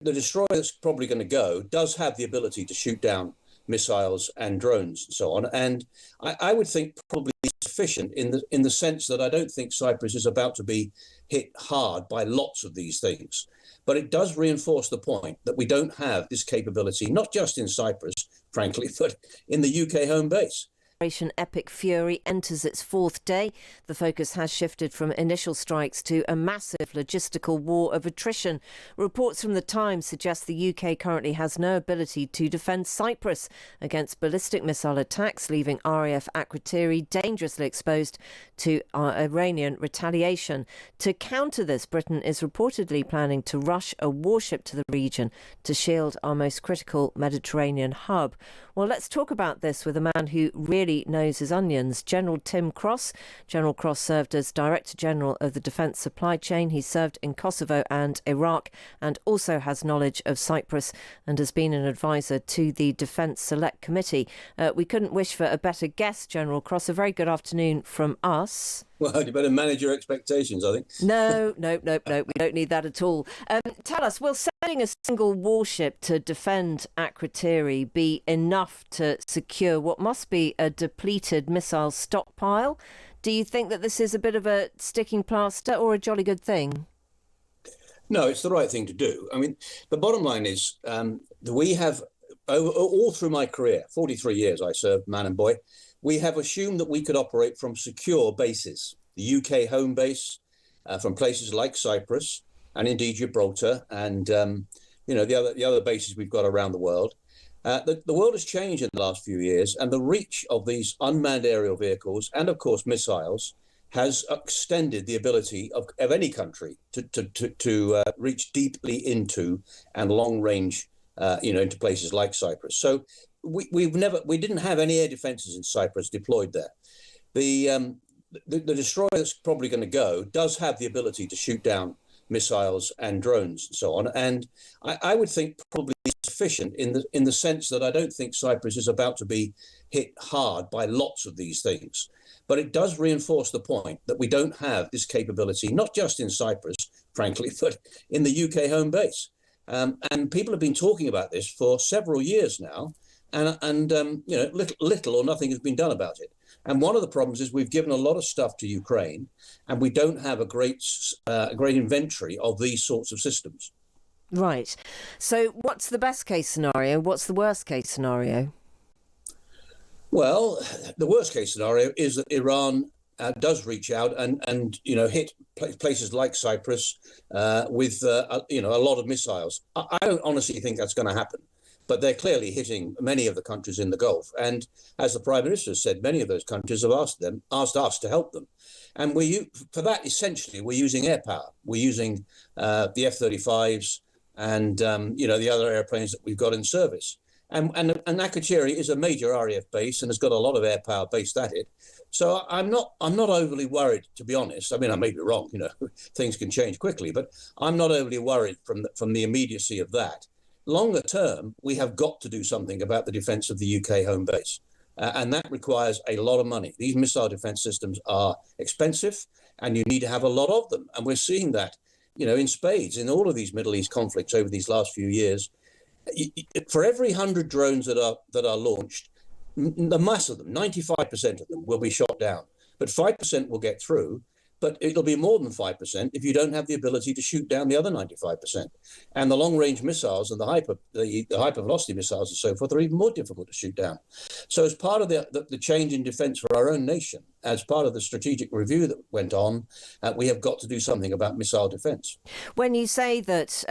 The destroyer that's probably going to go does have the ability to shoot down missiles and drones and so on. And I would think probably sufficient in the sense that I don't think Cyprus is about to be hit hard by lots of these things. But it does reinforce the point that we don't have this capability, not just in Cyprus, frankly, but in the UK home base. Operation Epic Fury enters its fourth day. The focus has shifted from initial strikes to a massive logistical war of attrition. Reports from The Times suggest the UK currently has no ability to defend Cyprus against ballistic missile attacks, leaving RAF Akrotiri dangerously exposed to Iranian retaliation. To counter this, Britain is reportedly planning to rush a warship to the region to shield our most critical Mediterranean hub. Well, let's talk about this with a man who really knows his onions, General Tim Cross. General Cross served as Director General of the Defence Supply Chain. He served in Kosovo and Iraq and also has knowledge of Cyprus and has been an advisor to the Defence Select Committee. We couldn't wish for a better guest, General Cross. A very good afternoon from us. Well, you better manage your expectations, I think. No, we don't need that at all. Tell us, will sending a single warship to defend Akrotiri be enough to secure what must be a depleted missile stockpile? Do you think that this is a bit of a sticking plaster or a jolly good thing? No, it's the right thing to do. I mean, the bottom line is we have, all through my career, 43 years I served, man and boy, we have assumed that we could operate from secure bases, the UK home base, from places like Cyprus and indeed Gibraltar and the other bases we've got around the world. The world has changed in the last few years, and the reach of these unmanned aerial vehicles and, of course, missiles has extended the ability of any country to reach deeply into and long range, into places like Cyprus. So we didn't have any air defences in Cyprus deployed there. The destroyer that's probably going to go does have the ability to shoot down missiles and drones and so on. And I would think probably sufficient in the sense that I don't think Cyprus is about to be hit hard by lots of these things. But it does reinforce the point that we don't have this capability, not just in Cyprus, frankly, but in the UK home base. And people have been talking about this for several years now. And little or nothing has been done about it. And one of the problems is we've given a lot of stuff to Ukraine, and we don't have a great inventory of these sorts of systems. Right. So what's the best case scenario? What's the worst case scenario? Well, the worst case scenario is that Iran does reach out and hit places like Cyprus with a lot of missiles. I don't honestly think that's going to happen. But they're clearly hitting many of the countries in the Gulf. And as the Prime Minister said, many of those countries have asked us to help them. And for that, essentially, we're using air power. We're using the F-35s and, the other airplanes that we've got in service. And Akrotiri is a major RAF base and has got a lot of air power based at it. So I'm not overly worried, to be honest. I mean, I may be wrong, things can change quickly, but I'm not overly worried from the immediacy of that. Longer term, we have got to do something about the defence of the UK home base. And that requires a lot of money. These missile defence systems are expensive and you need to have a lot of them. And we're seeing that, in spades in all of these Middle East conflicts over these last few years. For every 100 drones that are launched, the mass of them, 95% of them will be shot down. But 5% will get through. But it'll be more than 5% if you don't have the ability to shoot down the other 95%. And the long-range missiles and the hypervelocity missiles and so forth are even more difficult to shoot down. So as part of the change in defence for our own nation, as part of the strategic review that went on, we have got to do something about missile defence. When you say that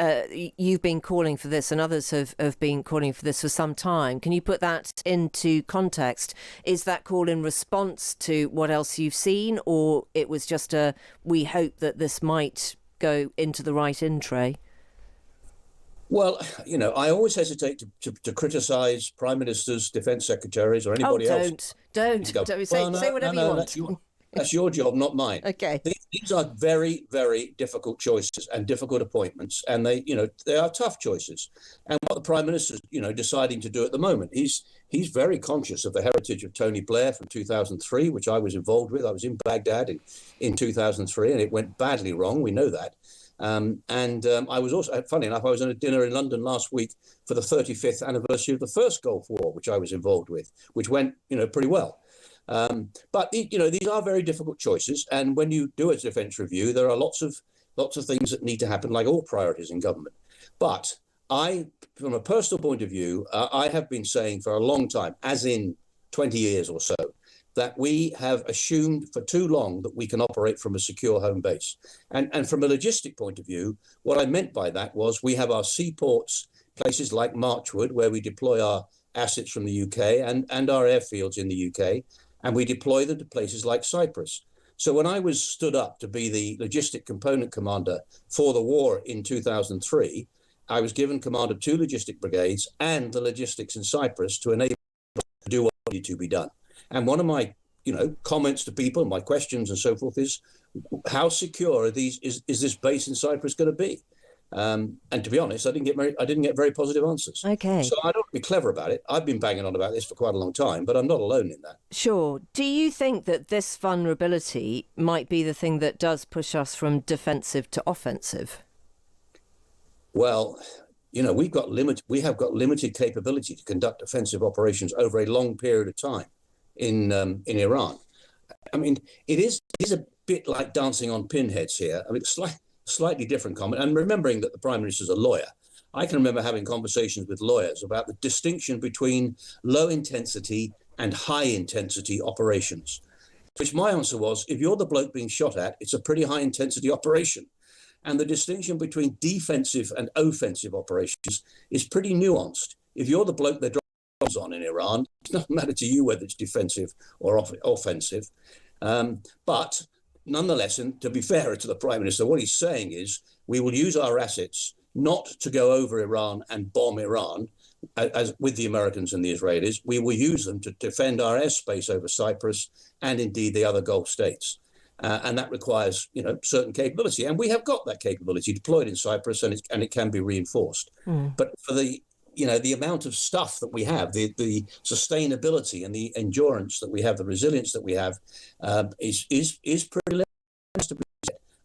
you've been calling for this and others have been calling for this for some time, can you put that into context? Is that call in response to what else you've seen, or it was just we hope that this might go into the right in tray? Well, I always hesitate to criticise prime ministers, defence secretaries, or anybody else. Don't say whatever you want. That's your job, not mine. Okay. These are very, very difficult choices and difficult appointments, and they are tough choices. And what the prime minister is, deciding to do at the moment, he's very conscious of the heritage of Tony Blair from 2003, which I was involved with. I was in Baghdad in 2003, and it went badly wrong. We know that. I was also, funny enough, I was at a dinner in London last week for the 35th anniversary of the first Gulf War, which I was involved with, which went, pretty well. But these are very difficult choices, and when you do a defence review, there are lots of things that need to happen, like all priorities in government. But from a personal point of view, I have been saying for a long time, as in 20 years or so, that we have assumed for too long that we can operate from a secure home base. And from a logistic point of view, what I meant by that was we have our seaports, places like Marchwood, where we deploy our assets from the UK and our airfields in the UK, and we deploy them to places like Cyprus. So when I was stood up to be the logistic component commander for the war in 2003, I was given command of 2 logistic brigades and the logistics in Cyprus to enable us to do what needed to be done. And one of my, comments to people, my questions and so forth is, how secure are these? Is this base in Cyprus going to be? And to be honest, I didn't get very positive answers. Okay. So I don't want to be clever about it. I've been banging on about this for quite a long time, but I'm not alone in that. Sure. Do you think that this vulnerability might be the thing that does push us from defensive to offensive? Well, we have got limited capability to conduct offensive operations over a long period of time in Iran. I mean, it is a bit like dancing on pinheads here. I mean, slightly different comment. And remembering that the Prime Minister is a lawyer, I can remember having conversations with lawyers about the distinction between low intensity and high intensity operations, which my answer was, if you're the bloke being shot at, it's a pretty high intensity operation. And the distinction between defensive and offensive operations is pretty nuanced. If you're the bloke they're dropping on in Iran, it doesn't matter to you whether it's defensive or offensive. But nonetheless, and to be fair to the Prime Minister, what he's saying is we will use our assets not to go over Iran and bomb Iran, as with the Americans and the Israelis. We will use them to defend our airspace over Cyprus and indeed the other Gulf states. And that requires, certain capability. And we have got that capability deployed in Cyprus, and it can be reinforced. But for the amount of stuff that we have, the sustainability and the endurance that we have, the resilience that we have, is pretty limited.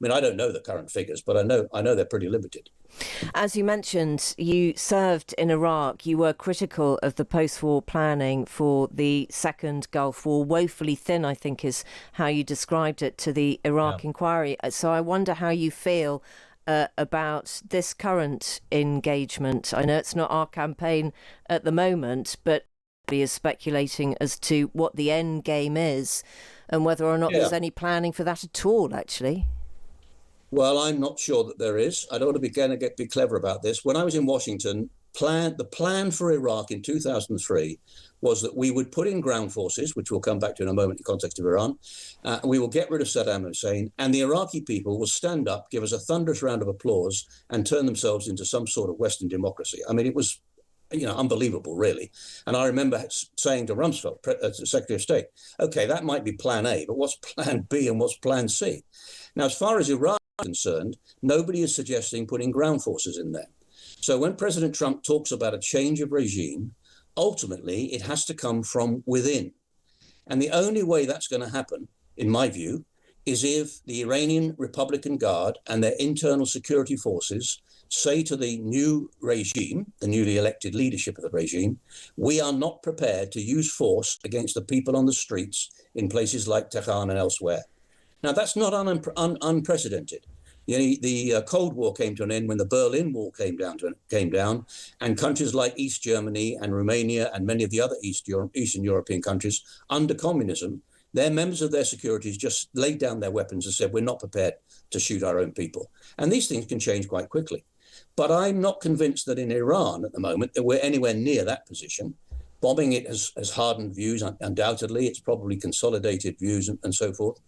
I mean, I don't know the current figures, but I know they're pretty limited. As you mentioned, you served in Iraq. You were critical of the post-war planning for the second Gulf War. Woefully thin, I think, is how you described it to the Iraq inquiry. So I wonder how you feel about this current engagement. I know it's not our campaign at the moment, but everybody is speculating as to what the end game is and whether or not there's any planning for that at all, actually. Well, I'm not sure that there is. I don't want to be clever about this. When I was in Washington, the plan for Iraq in 2003 was that we would put in ground forces, which we'll come back to in a moment in the context of Iran. We will get rid of Saddam Hussein, and the Iraqi people will stand up, give us a thunderous round of applause, and turn themselves into some sort of Western democracy. I mean, it was unbelievable, really. And I remember saying to Rumsfeld, Secretary of State, okay, that might be plan A, but what's plan B and what's plan C? Now, as far as Iraq is concerned, nobody is suggesting putting ground forces in there. So when President Trump talks about a change of regime, ultimately it has to come from within. And the only way that's going to happen, in my view, is if the Iranian Republican Guard and their internal security forces say to the new regime, the newly elected leadership of the regime, we are not prepared to use force against the people on the streets in places like Tehran and elsewhere. Now, that's not unprecedented. The Cold War came to an end when the Berlin Wall came down, and countries like East Germany and Romania and many of the other Eastern European countries under communism, their members of their securities just laid down their weapons and said, we're not prepared to shoot our own people. And these things can change quite quickly. But I'm not convinced that in Iran at the moment that we're anywhere near that position. Bombing it has hardened views, undoubtedly. It's probably consolidated views and so forth.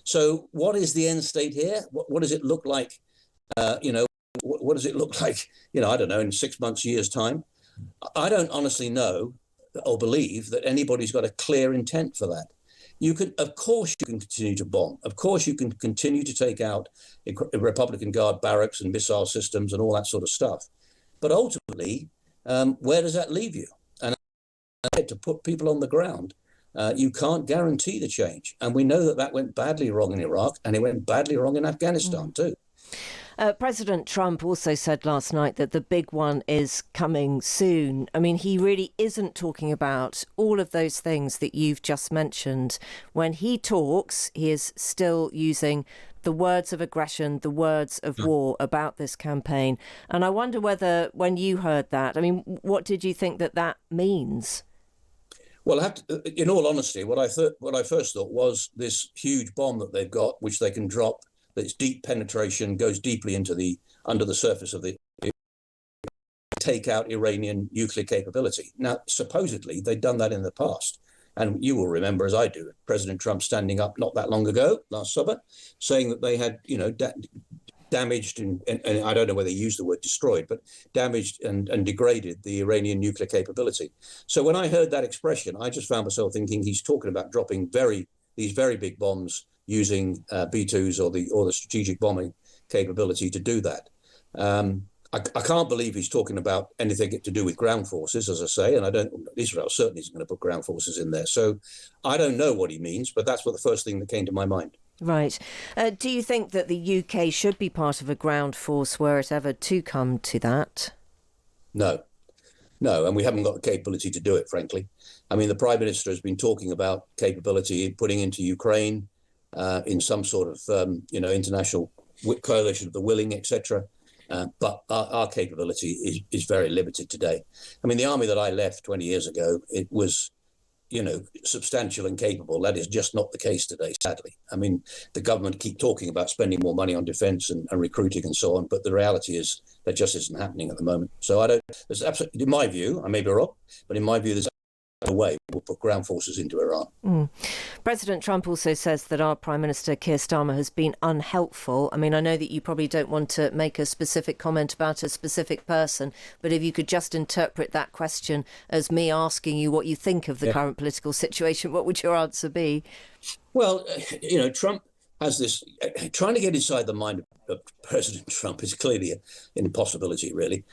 So what is the end state here? What does it look like? What does it look like, I don't know, in 6 months, years' time? I don't honestly know or believe that anybody's got a clear intent for that. Of course, you can continue to bomb. Of course, you can continue to take out Republican Guard barracks and missile systems and all that sort of stuff. But ultimately, where does that leave you? And to put people on the ground, you can't guarantee the change. And we know that went badly wrong in Iraq, and it went badly wrong in Afghanistan too. President Trump also said last night that the big one is coming soon. I mean, he really isn't talking about all of those things that you've just mentioned. When he talks, he is still using the words of aggression, the words of war about this campaign. And I wonder whether, when you heard that, I mean, what did you think that means? Well, I have to, in all honesty, what I first thought was this huge bomb that they've got, which they can drop, that's deep penetration, goes deeply into under the surface of the, take out Iranian nuclear capability. Now, supposedly, they'd done that in the past. And you will remember, as I do, President Trump standing up not that long ago, last summer, saying that they had, damaged and I don't know whether he used the word destroyed, but damaged and degraded the Iranian nuclear capability. So when I heard that expression, I just found myself thinking he's talking about dropping these very big bombs using B-2s or the strategic bombing capability to do that. I can't believe he's talking about anything to do with ground forces, as I say, and Israel certainly isn't going to put ground forces in there. So I don't know what he means, but that's the first thing that came to my mind. Right. Do you think that the UK should be part of a ground force were it ever to come to that? No, and we haven't got the capability to do it, frankly. I mean, the Prime Minister has been talking about capability putting into Ukraine in some sort of, international coalition of the willing, etc. But our capability is very limited today. I mean, the army that I left 20 years ago, it was, substantial and capable. That is just not the case today, sadly. I mean, the government keep talking about spending more money on defence and recruiting and so on, but the reality is that just isn't happening at the moment. So there's absolutely, in my view, I may be wrong, but in my view, there's no way we'll put ground forces into Iran. President Trump also says that our Prime Minister Keir Starmer has been unhelpful. I mean, I know that you probably don't want to make a specific comment about a specific person, but if you could just interpret that question as me asking you what you think of the current political situation, what would your answer be? Well, Trump has this, trying to get inside the mind of President Trump is clearly an impossibility, really.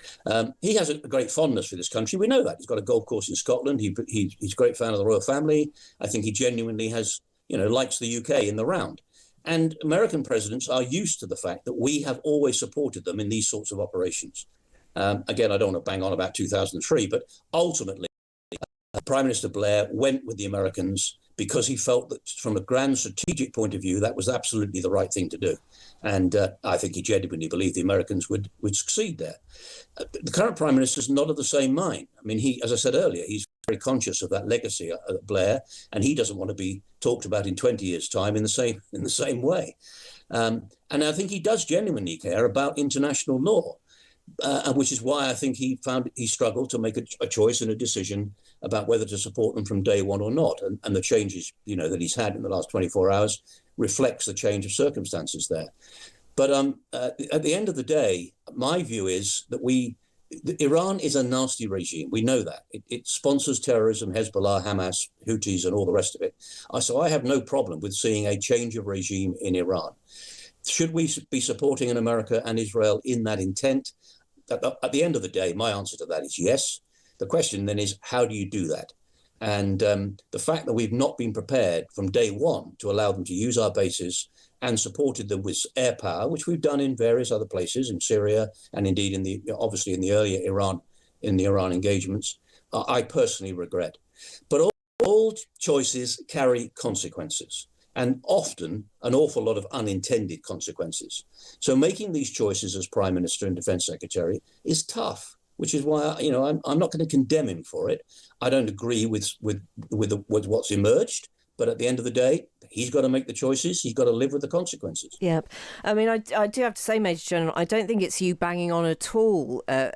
He has a great fondness for this country. We know that. He's got a golf course in Scotland. He's a great fan of the royal family. I think he genuinely likes the UK in the round. And American presidents are used to the fact that we have always supported them in these sorts of operations. Again, I don't want to bang on about 2003, but ultimately, Prime Minister Blair went with the Americans because he felt that from a grand strategic point of view, that was absolutely the right thing to do. And I think he genuinely believed the Americans would succeed there. The current Prime Minister is not of the same mind. I mean, as I said earlier, he's very conscious of that legacy of Blair, and he doesn't want to be talked about in 20 years' time in the same way. And I think he does genuinely care about international law. Which is why I think he struggled to make a choice and a decision about whether to support them from day one or not. And the changes, that he's had in the last 24 hours reflects the change of circumstances there. But at the end of the day, my view is that Iran is a nasty regime. We know that. It sponsors terrorism, Hezbollah, Hamas, Houthis, and all the rest of it. So I have no problem with seeing a change of regime in Iran. Should we be supporting America and Israel in that intent? At the end of the day, my answer to that is yes. The question then is, how do you do that? And the fact that we've not been prepared from day one to allow them to use our bases and supported them with air power, which we've done in various other places, in Syria, and indeed obviously in the earlier Iran engagements, I personally regret. But all choices carry consequences, and often an awful lot of unintended consequences. So making these choices as Prime Minister and Defence Secretary is tough, which is why I'm not going to condemn him for it. I don't agree with what's emerged, but at the end of the day, he's got to make the choices. He's got to live with the consequences. Yeah, I mean, I do have to say, Major General, I don't think it's you banging on at all, I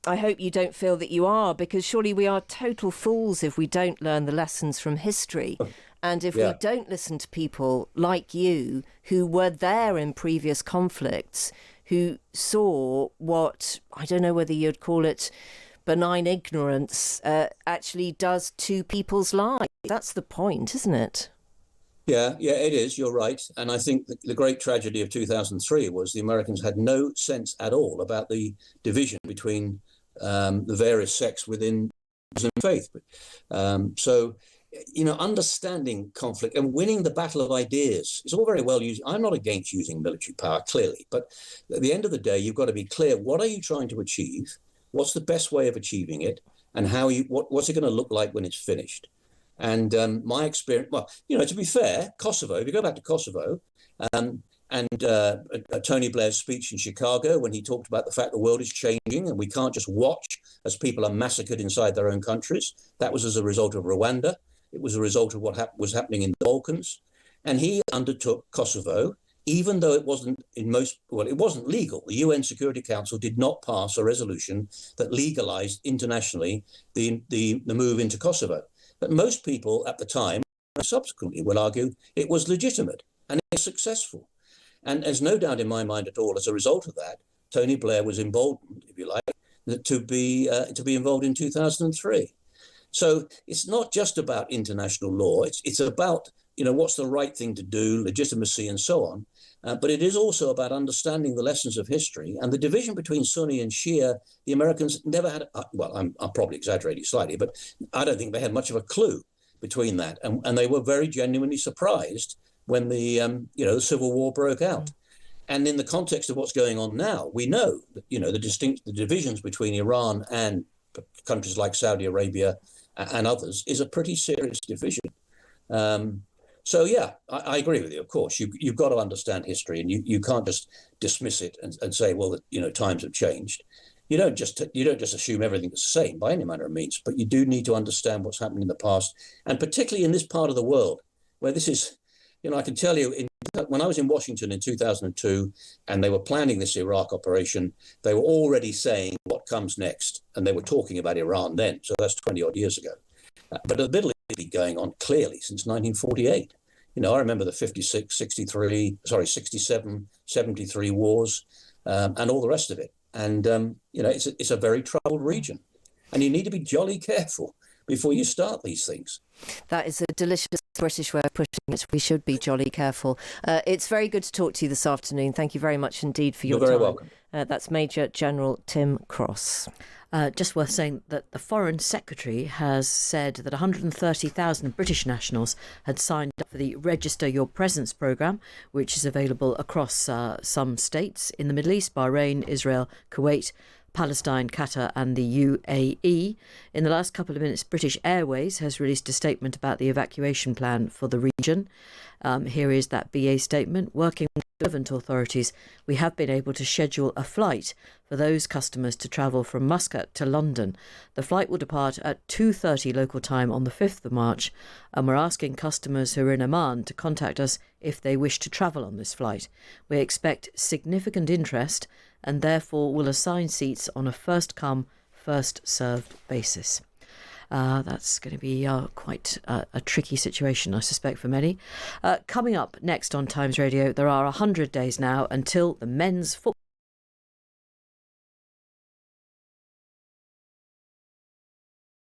hope you don't feel that you are, because surely we are total fools if we don't learn the lessons from history. And if we don't listen to people like you who were there in previous conflicts, who saw what, I don't know whether you'd call it benign ignorance, actually does to people's lives. That's the point, isn't it? Yeah, it is. You're right. And I think the great tragedy of 2003 was the Americans had no sense at all about the division between the various sects within faith. So understanding conflict and winning the battle of ideas is all very well used. I'm not against using military power, clearly, but at the end of the day, you've got to be clear. What are you trying to achieve? What's the best way of achieving it? And what's it going to look like when it's finished? And my experience, well, to be fair, Kosovo, if you go back to Kosovo, Tony Blair's speech in Chicago when he talked about the fact the world is changing and we can't just watch as people are massacred inside their own countries. That was as a result of Rwanda. It was a result of what was happening in the Balkans. And he undertook Kosovo, even though it wasn't it wasn't legal. The UN Security Council did not pass a resolution that legalized internationally the move into Kosovo. But most people at the time, subsequently will argue, it was legitimate and it was successful. And there's no doubt in my mind at all, as a result of that, Tony Blair was emboldened, if you like, to be involved in 2003. So it's not just about international law. It's about, what's the right thing to do, legitimacy and so on. But it is also about understanding the lessons of history and the division between Sunni and Shia. The Americans never had, I'm probably exaggerating slightly, but I don't think they had much of a clue between that. And they were very genuinely surprised when the Civil War broke out. And in the context of what's going on now, we know that, the divisions between Iran and countries like Saudi Arabia and others is a pretty serious division. So, yeah, I agree with you. Of course, you've got to understand history, and you can't just dismiss it and say, well, times have changed. You don't just assume everything is the same by any manner of means, but you do need to understand what's happening in the past, and particularly in this part of the world where this is, I can tell you, when I was in Washington in 2002 and they were planning this Iraq operation, they were already saying what comes next, and they were talking about Iran then. So that's 20 odd years ago. But the Middle East has been going on clearly since 1948. I remember the 56, 63, 67, 73 wars and all the rest of it. And, it's a very troubled region. And you need to be jolly careful before you start these things. That is a delicious British way of putting it. We should be jolly careful. It's very good to talk to you this afternoon. Thank you very much indeed for your time. You're very welcome. That's Major General Tim Cross. Just worth saying that the Foreign Secretary has said that 130,000 British nationals had signed up for the Register Your Presence programme, which is available across some states in the Middle East, Bahrain, Israel, Kuwait, Palestine, Qatar and the UAE. In the last couple of minutes, British Airways has released a statement about the evacuation plan for the region. Here is that BA statement. Working with relevant authorities, we have been able to schedule a flight for those customers to travel from Muscat to London. The flight will depart at 2:30 local time on the 5th of March, and we're asking customers who are in Oman to contact us if they wish to travel on this flight. We expect significant interest and therefore will assign seats on a first-come, first-served basis. That's going to be quite a tricky situation, I suspect, for many. Coming up next on Times Radio, there are 100 days now until the men's football